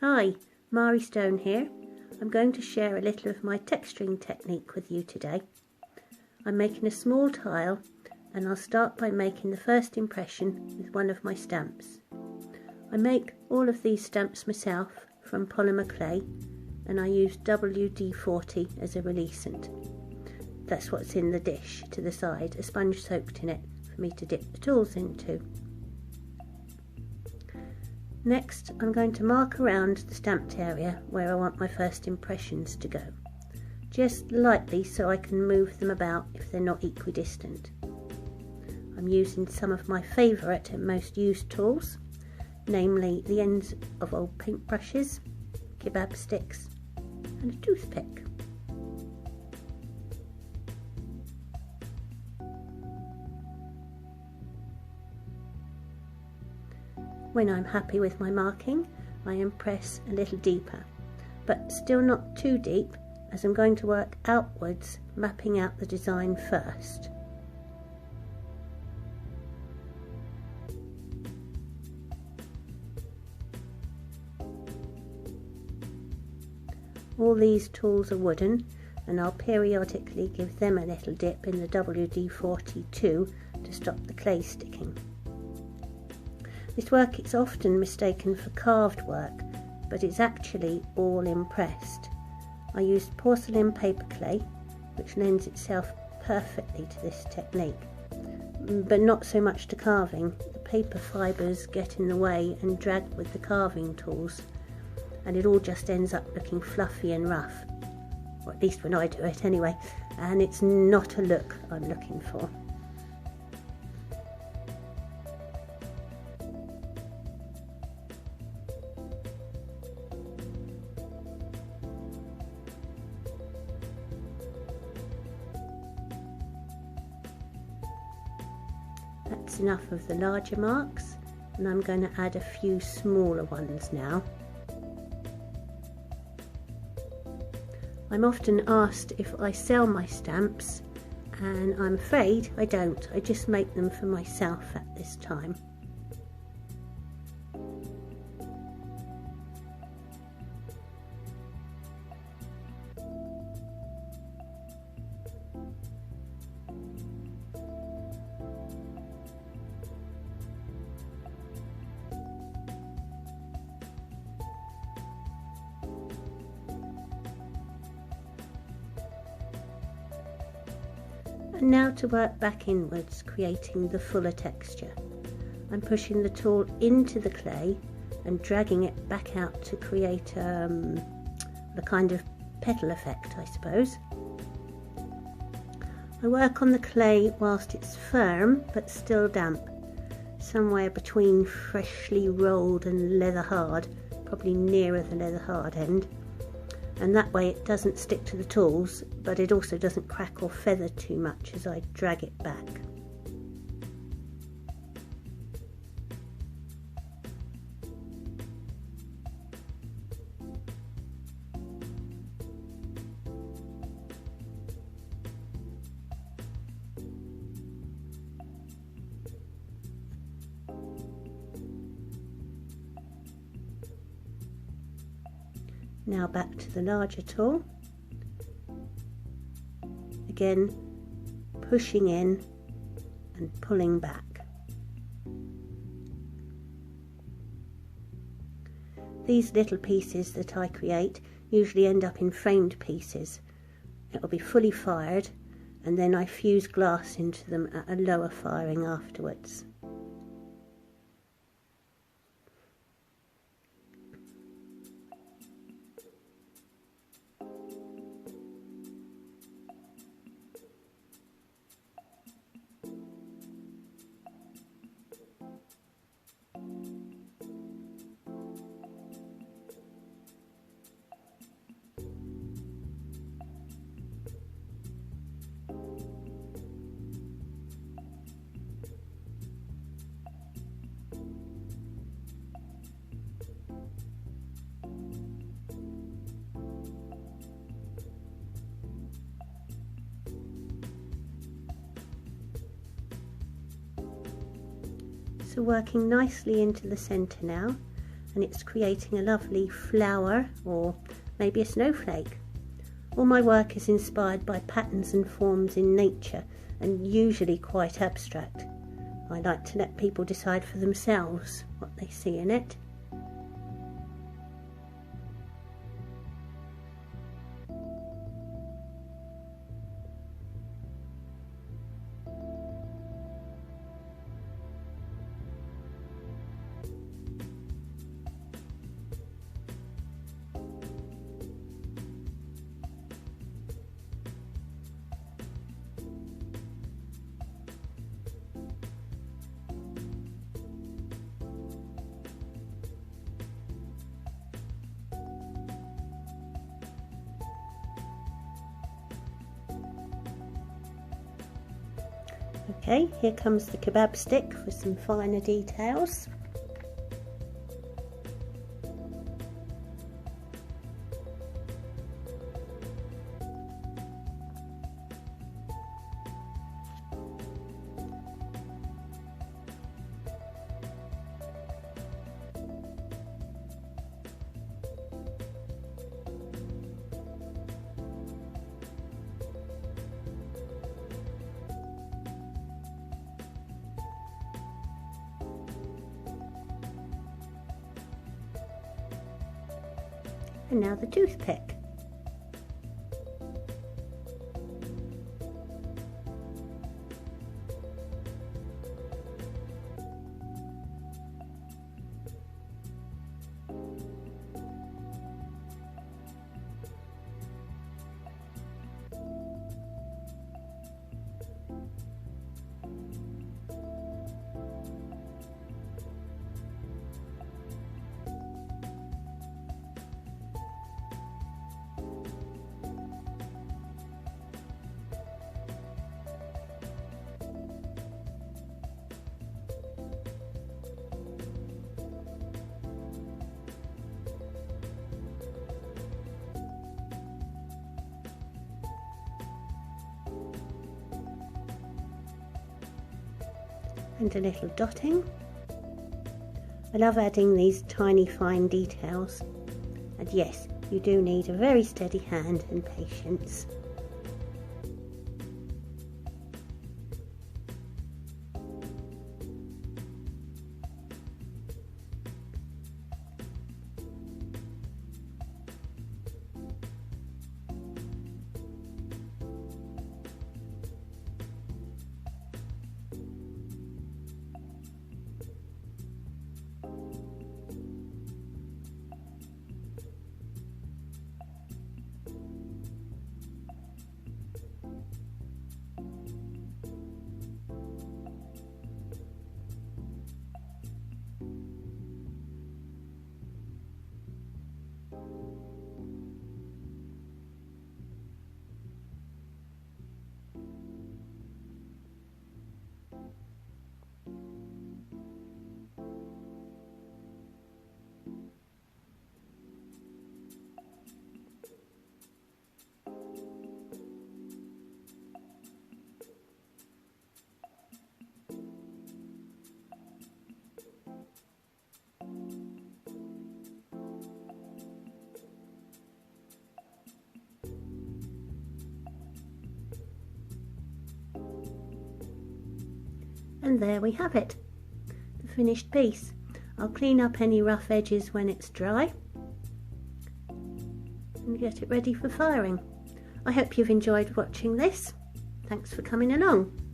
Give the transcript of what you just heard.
Hi, Mari Stone here. I'm going to share a little of my texturing technique with you today. I'm making a small tile and I'll start by making the first impression with one of my stamps. I make all of these stamps myself from polymer clay and I use WD-40 as a releasant. That's what's in the dish to the side, a sponge soaked in it for me to dip the tools into. Next, I'm going to mark around the stamped area where I want my first impressions to go, just lightly so I can move them about if they're not equidistant. I'm using some of my favourite and most used tools, namely the ends of old paintbrushes, kebab sticks and a toothpick. When I'm happy with my marking, I impress a little deeper, but still not too deep, as I'm going to work outwards, mapping out the design first. All these tools are wooden, and I'll periodically give them a little dip in the WD-40 too to stop the clay sticking. This work is often mistaken for carved work, but it's actually all impressed. I used porcelain paper clay, which lends itself perfectly to this technique, but not so much to carving. The paper fibres get in the way and drag with the carving tools, and it all just ends up looking fluffy and rough, or at least when I do it anyway, and it's not a look I'm looking for. That's enough of the larger marks, and I'm going to add a few smaller ones now. I'm often asked if I sell my stamps, and I'm afraid I don't. I just make them for myself at this time. And now to work back inwards, creating the fuller texture. I'm pushing the tool into the clay and dragging it back out to create the kind of petal effect, I suppose. I work on the clay whilst it's firm but still damp, somewhere between freshly rolled and leather hard, probably nearer the leather hard end. And that way it doesn't stick to the tools, but it also doesn't crack or feather too much as I drag it back. Now back to the larger tool, again pushing in and pulling back. These little pieces that I create usually end up in framed pieces. It will be fully fired and then I fuse glass into them at a lower firing afterwards. So working nicely into the centre now, and it's creating a lovely flower or maybe a snowflake. All my work is inspired by patterns and forms in nature and usually quite abstract. I like to let people decide for themselves what they see in it. Okay, here comes the kebab stick for some finer details. And now the toothpick. And a little dotting. I love adding these tiny fine details, and yes, you do need a very steady hand and patience. And there we have it, the finished piece. I'll clean up any rough edges when it's dry and get it ready for firing. I hope you've enjoyed watching this. Thanks for coming along.